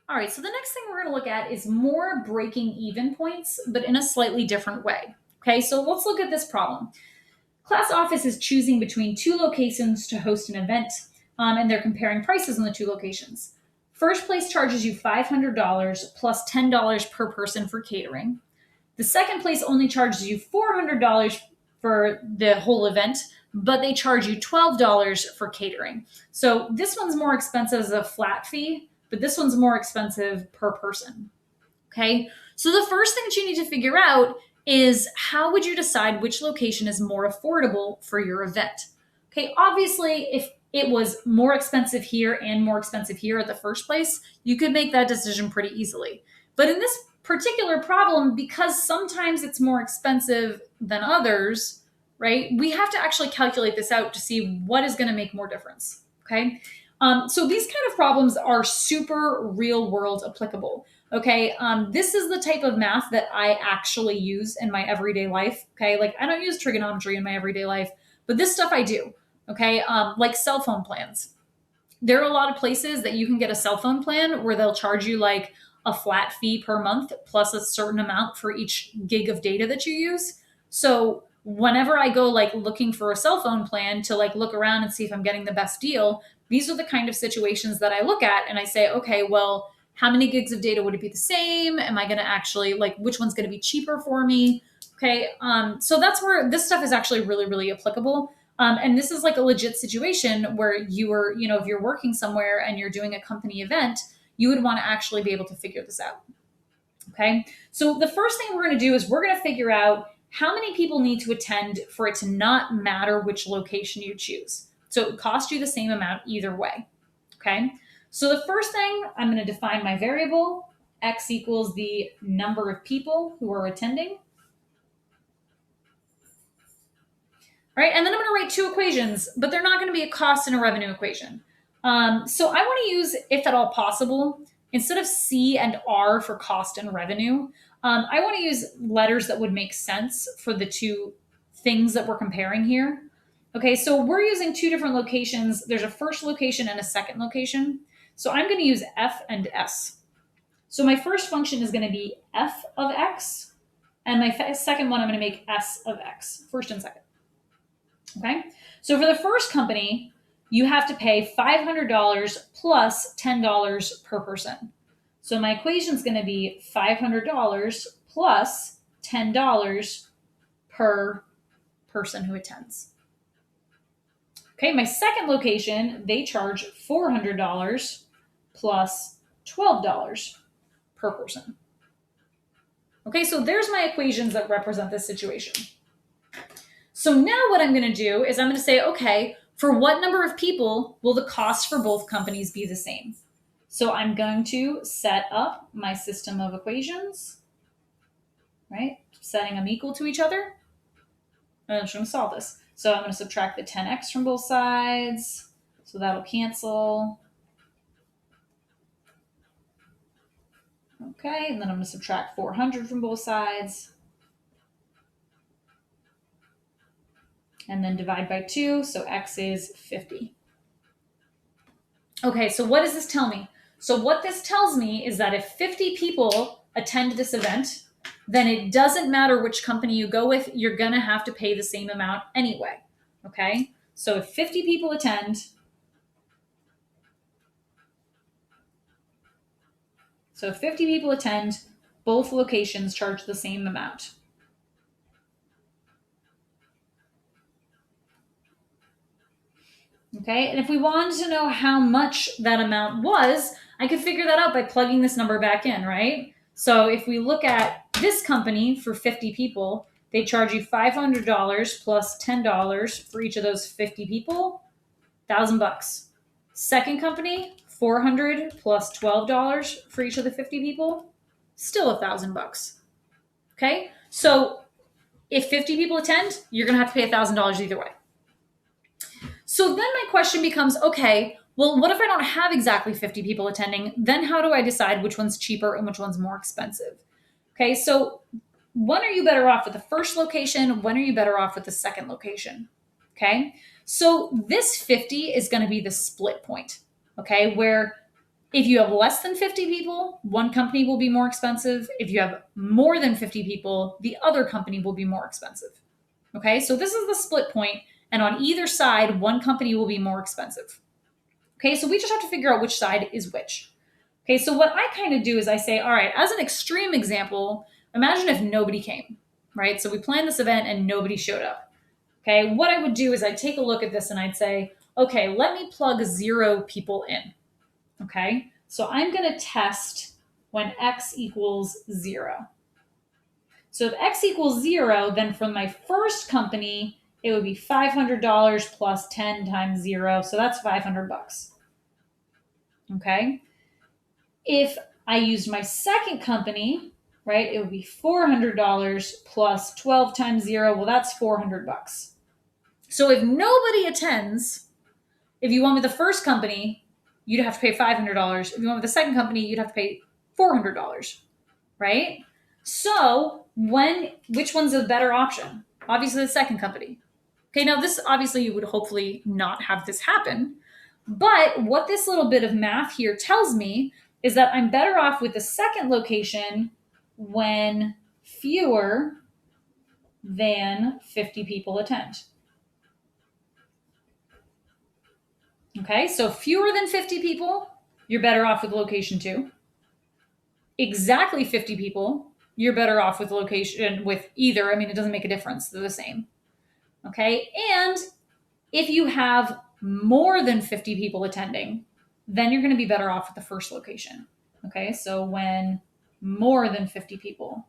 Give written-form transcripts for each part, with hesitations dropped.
All right, so the next thing we're going to look at is more breaking even points, but in a slightly different way. Okay, so let's look at this problem. Class office is choosing between two locations to host an event, and they're comparing prices on the two locations. First place charges you $500 plus $10 per person for catering. The second place only charges you $400 for the whole event, but they charge you $12 for catering. So this one's more expensive as a flat fee, but this one's more expensive per person. Okay. So the first thing that you need to figure out is how would you decide which location is more affordable for your event? Okay. Obviously, if it was more expensive here and more expensive here at the first place, you could make that decision pretty easily. But in this particular problem, because sometimes it's more expensive than others, right? We have to actually calculate this out to see what is going to make more difference. Okay. So these kind of problems are super real world applicable. Okay, this is the type of math that I actually use in my everyday life. Okay, like I don't use trigonometry in my everyday life, but this stuff I do. Okay, like cell phone plans. There are a lot of places that you can get a cell phone plan where they'll charge you like a flat fee per month plus a certain amount for each gig of data that you use. So whenever I go like looking for a cell phone plan to like look around and see if I'm getting the best deal, these are the kind of situations that I look at and I say, okay, well, how many gigs of data would it be the same? Am I going to actually like which one's going to be cheaper for me? Okay, so that's where this stuff is actually really, really applicable. And this is like a legit situation where you are, if you're working somewhere and you're doing a company event, you would want to actually be able to figure this out. Okay. So the first thing we're going to do is we're going to figure out how many people need to attend for it to not matter which location you choose. So it would cost you the same amount either way. Okay. So the first thing, I'm going to define my variable. X equals the number of people who are attending. Right? And then I'm going to write two equations, but they're not going to be a cost and a revenue equation. So I want to use, if at all possible, instead of C and R for cost and revenue, I want to use letters that would make sense for the two things that we're comparing here. Okay, so we're using two different locations. There's a first location and a second location. So I'm going to use F and S. So my first function is going to be F of X, and my second one I'm going to make S of X, first and second. Okay. So for the first company, you have to pay $500 plus $10 per person. So my equation is going to be $500 plus $10 per person who attends. Okay, my second location, they charge $400 plus $12 per person. Okay, so there's my equations that represent this situation. So now what I'm going to do is I'm going to say, okay, for what number of people will the cost for both companies be the same? So I'm going to set up my system of equations, right? Setting them equal to each other. And I'm just going to solve this. So I'm going to subtract the 10x from both sides. So that'll cancel. Okay, and then I'm going to subtract 400 from both sides. And then divide by 2, so x is 50. Okay, so what does this tell me? So what this tells me is that if 50 people attend this event, then it doesn't matter which company you go with, you're going to have to pay the same amount anyway. Okay, so if 50 people attend, both locations charge the same amount. Okay, and if we wanted to know how much that amount was, I could figure that out by plugging this number back in, right? So if we look at this company for 50 people, they charge you $500 plus $10 for each of those 50 people, $1,000. Second company, $400 plus $12 for each of the 50 people, still $1,000. Okay, so if 50 people attend, you're going to have to pay $1,000 either way. So then my question becomes, okay, well, what if I don't have exactly 50 people attending? Then how do I decide which one's cheaper and which one's more expensive? Okay, so when are you better off with the first location? When are you better off with the second location? Okay, so this 50 is going to be the split point, okay, where If you have less than 50 people, one company will be more expensive. If you have more than 50 people, the other company will be more expensive. Okay, so this is the split point, and on either side, one company will be more expensive. Okay, so we just have to figure out which side is which. Okay, so what I kind of do is I say, all right, as an extreme example, imagine if nobody came, right? So we planned this event and nobody showed up. Okay, what I would do is I'd take a look at this and I'd say, okay, let me plug 0 people in. Okay, so I'm going to test when x equals 0. So if x equals 0, then from my first company, it would be $500 plus 10 times 0. So that's 500 bucks. Okay. If I used my second company, right, it would be $400 plus 12 times 0. Well, that's 400 bucks. So if nobody attends, if you went with the first company, you'd have to pay $500. If you went with the second company, you'd have to pay $400, right? So which one's a better option? Obviously the second company. Okay, now this obviously you would hopefully not have this happen, but what this little bit of math here tells me is that I'm better off with the second location when fewer than 50 people attend. Okay, so fewer than 50 people, you're better off with location 2. Exactly 50 people, you're better off with location with either. I mean, it doesn't make a difference. They're the same. Okay, and if you have more than 50 people attending, then you're going to be better off with the first location. Okay, so when more than 50 people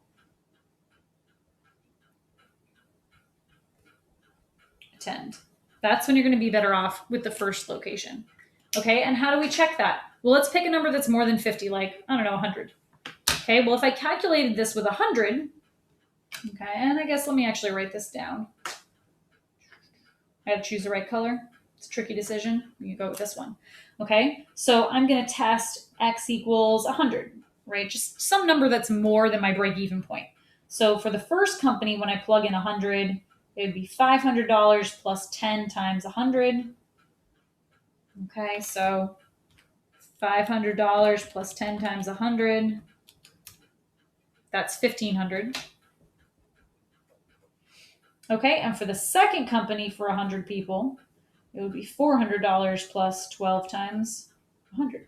attend, that's when you're going to be better off with the first location. Okay, and how do we check that? Well, let's pick a number that's more than 50, like, I don't know, 100. Okay, well, if I calculated this with 100, okay, and I guess let me actually write this down. I have to choose the right color. It's a tricky decision. You go with this one. Okay, so I'm going to test x equals 100, right? Just some number that's more than my break-even point. So for the first company, when I plug in 100, it would be $500 plus 10 times 100. Okay, so $500 plus 10 times 100, that's $1,500. Okay, and for the second company for 100 people, it would be $400 plus 12 times 100.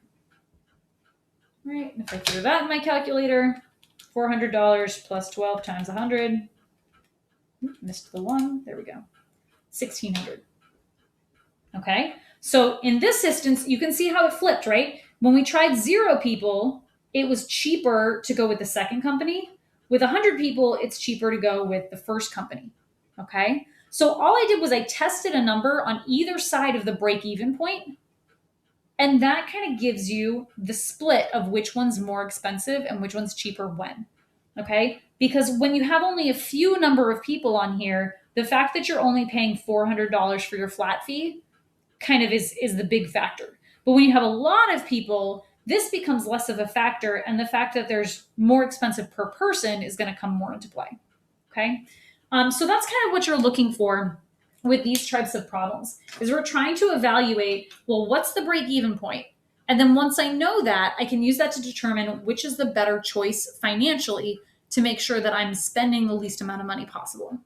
Right, and if I threw that in my calculator, $400 plus 12 times 100, missed the 1, there we go, $1,600. Okay, so in this instance, you can see how it flipped, right? When we tried 0 people, it was cheaper to go with the second company. With 100 people, it's cheaper to go with the first company. Okay, so all I did was I tested a number on either side of the break-even point, and that kind of gives you the split of which one's more expensive and which one's cheaper when. Okay, because when you have only a few number of people on here, the fact that you're only paying $400 for your flat fee kind of is the big factor. But when you have a lot of people, this becomes less of a factor, and the fact that there's more expensive per person is going to come more into play. Okay. So that's kind of what you're looking for with these types of problems, is we're trying to evaluate, well, what's the break-even point? And then once I know that, I can use that to determine which is the better choice financially to make sure that I'm spending the least amount of money possible.